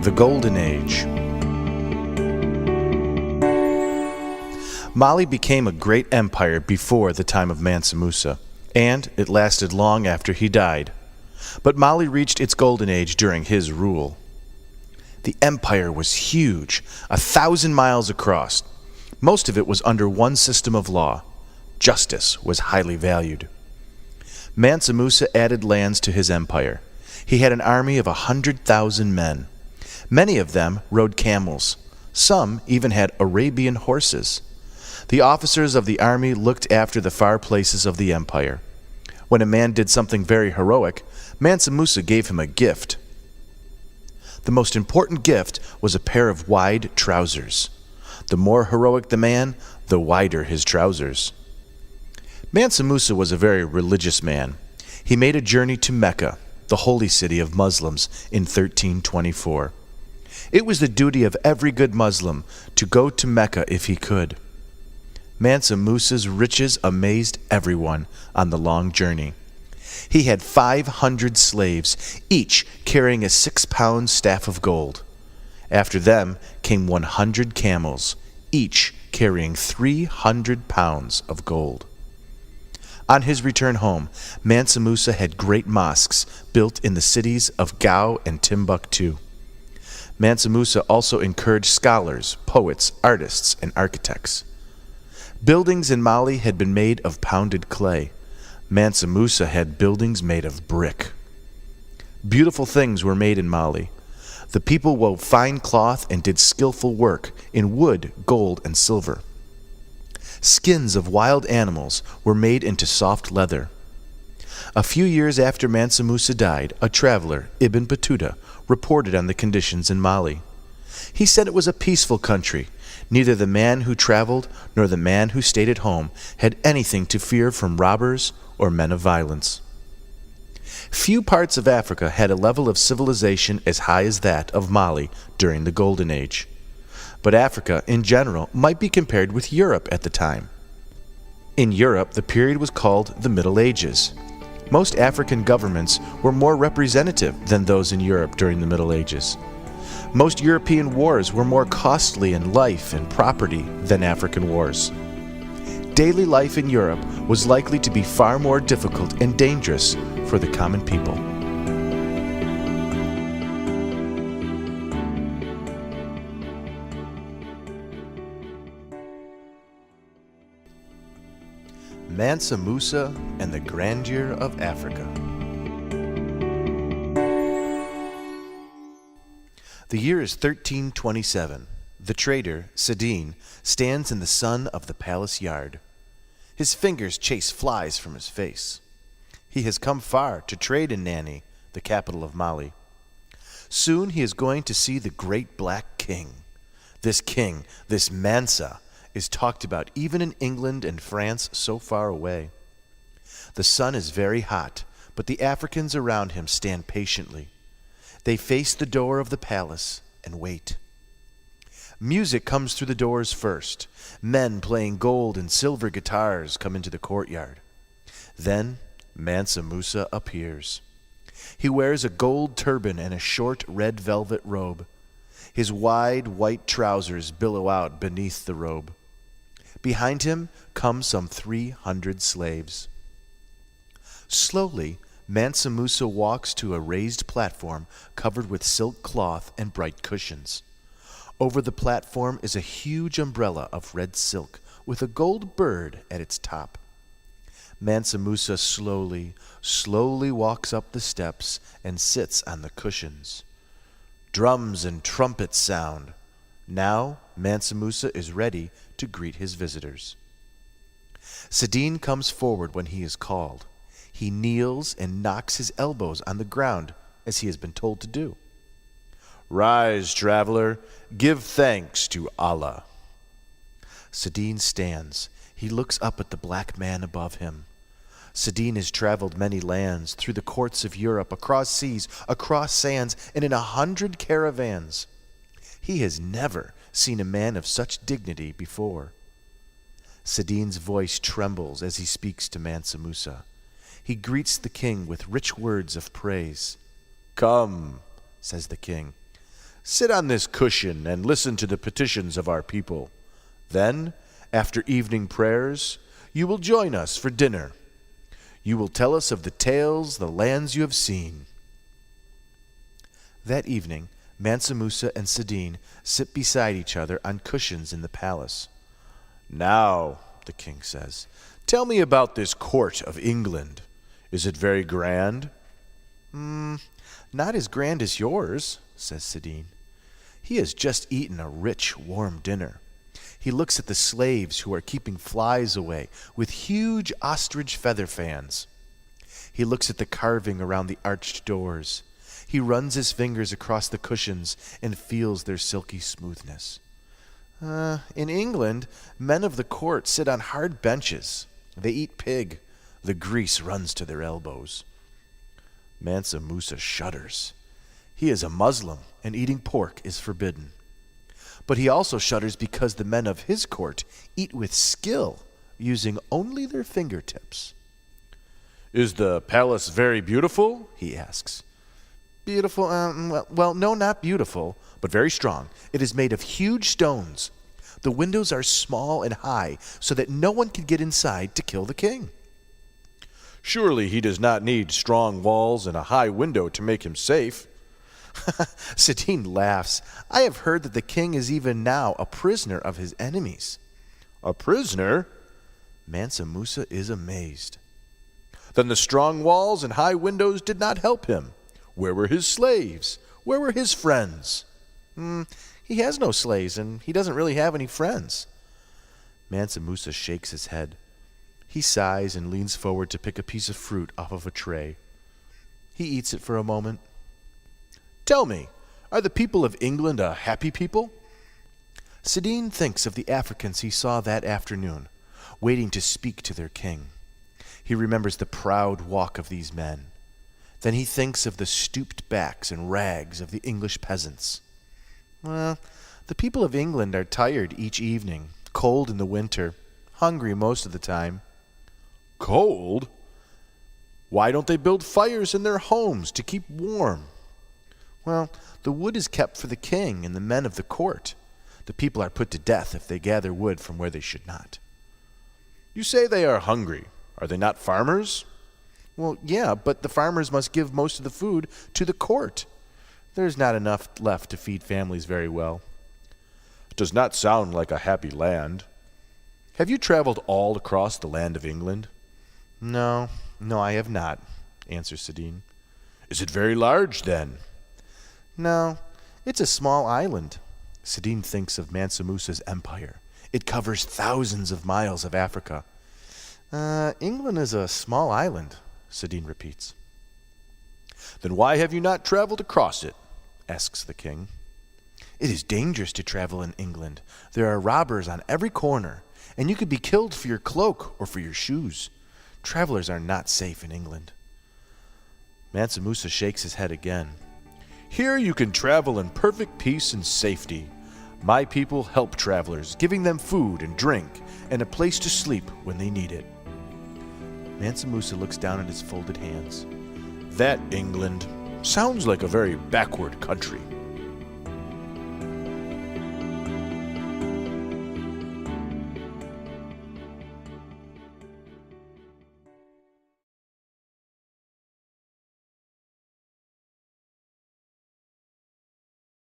The Golden Age. Mali became a great empire before the time of Mansa Musa, and it lasted long after he died. But Mali reached its golden age during his rule. The empire was huge, 1,000 miles across. Most of it was under one system of law. Justice was highly valued. Mansa Musa added lands to his empire. He had an army of 100,000 men. Many of them rode camels. Some even had Arabian horses. The officers of the army looked after the far places of the empire. When a man did something very heroic, Mansa Musa gave him a gift. The most important gift was a pair of wide trousers. The more heroic the man, the wider his trousers. Mansa Musa was a very religious man. He made a journey to Mecca, the holy city of Muslims, in 1324. It was the duty of every good Muslim to go to Mecca if he could. Mansa Musa's riches amazed everyone on the long journey. He had 500 slaves, each carrying a 6-pound staff of gold. After them came 100 camels, each carrying 300 pounds of gold. On his return home, Mansa Musa had great mosques built in the cities of Gao and Timbuktu. Mansa Musa also encouraged scholars, poets, artists, and architects. Buildings in Mali had been made of pounded clay. Mansa Musa had buildings made of brick. Beautiful things were made in Mali. The people wove fine cloth and did skillful work in wood, gold, and silver. Skins of wild animals were made into soft leather. A few years after Mansa Musa died, a traveler, Ibn Battuta, reported on the conditions in Mali. He said it was a peaceful country. Neither the man who traveled nor the man who stayed at home had anything to fear from robbers or men of violence. Few parts of Africa had a level of civilization as high as that of Mali during the Golden Age. But Africa, in general, might be compared with Europe at the time. In Europe, the period was called the Middle Ages. Most African governments were more representative than those in Europe during the Middle Ages. Most European wars were more costly in life and property than African wars. Daily life in Europe was likely to be far more difficult and dangerous for the common people. Mansa Musa and the Grandeur of Africa. The year is 1327. The trader, Sidine, stands in the sun of the palace yard. His fingers chase flies from his face. He has come far to trade in Nani, the capital of Mali. Soon he is going to see the great black king. This king, this Mansa, is talked about even in England and France so far away. The sun is very hot, but the Africans around him stand patiently. They face the door of the palace and wait. Music comes through the doors first. Men playing gold and silver guitars come into the courtyard. Then Mansa Musa appears. He wears a gold turban and a short red velvet robe. His wide white trousers billow out beneath the robe. Behind him come some 300 slaves. Slowly, Mansa Musa walks to a raised platform covered with silk cloth and bright cushions. Over the platform is a huge umbrella of red silk with a gold bird at its top. Mansa Musa slowly walks up the steps and sits on the cushions. Drums and trumpets sound. Now Mansa Musa is ready to greet his visitors. Sidine comes forward when he is called. He kneels and knocks his elbows on the ground as he has been told to do. Rise, traveler, give thanks to Allah. Sidine stands. He looks up at the black man above him. Sidine has traveled many lands, through the courts of Europe, across seas, across sands, and in 100 caravans. He has never seen a man of such dignity before. Sidine's voice trembles as he speaks to Mansa Musa. He greets the king with rich words of praise. Come, says the king. Sit on this cushion and listen to the petitions of our people. Then, after evening prayers, you will join us for dinner. You will tell us of the tales, the lands you have seen." That evening, Mansa Musa and Saidin sit beside each other on cushions in the palace. "Now," the king says, "tell me about this court of England. Is it very grand?" Not as grand as yours," says Saidin. He has just eaten a rich, warm dinner. He looks at the slaves who are keeping flies away with huge ostrich feather fans. He looks at the carving around the arched doors. He runs his fingers across the cushions and feels their silky smoothness. In England, men of the court sit on hard benches. They eat pig. The grease runs to their elbows. Mansa Musa shudders. He is a Muslim, and eating pork is forbidden. But he also shudders because the men of his court eat with skill, using only their fingertips. "Is the palace very beautiful?" he asks. Beautiful? Well, no, not beautiful, but very strong. It is made of huge stones. The windows are small and high, so that no one can get inside to kill the king. "Surely he does not need strong walls and a high window to make him safe." Saidin laughs. "I have heard that the king is even now a prisoner of his enemies." "A prisoner?" Mansa Musa is amazed. "Then the strong walls and high windows did not help him. Where were his slaves? Where were his friends?" He has no slaves, and he doesn't really have any friends." Mansa Musa shakes his head. He sighs and leans forward to pick a piece of fruit off of a tray. He eats it for a moment. "Tell me, are the people of England a happy people?" Saidin thinks of the Africans he saw that afternoon, waiting to speak to their king. He remembers the proud walk of these men. Then he thinks of the stooped backs and rags of the English peasants. Well, the people of England are tired each evening, cold in the winter, hungry most of the time. "Cold? Why don't they build fires in their homes to keep warm?" Well, the wood is kept for the king and the men of the court. The people are put to death if they gather wood from where they should not. "You say they are hungry. Are they not farmers?" Well, yeah, but the farmers must give most of the food to the court. There's not enough left to feed families very well. It does not sound like a happy land. Have you traveled all across the land of England? No, I have not, answers Saidin. Is it very large, then? No, it's a small island. Saidin thinks of Mansa Musa's empire. It covers thousands of miles of Africa. England is a small island, Saidin repeats. Then why have you not traveled across it? Asks the king. It is dangerous to travel in England. There are robbers on every corner, and you could be killed for your cloak or for your shoes. Travelers are not safe in England. Mansa Musa shakes his head again. Here you can travel in perfect peace and safety. My people help travelers, giving them food and drink and a place to sleep when they need it. Mansa Musa looks down at his folded hands. That England sounds like a very backward country.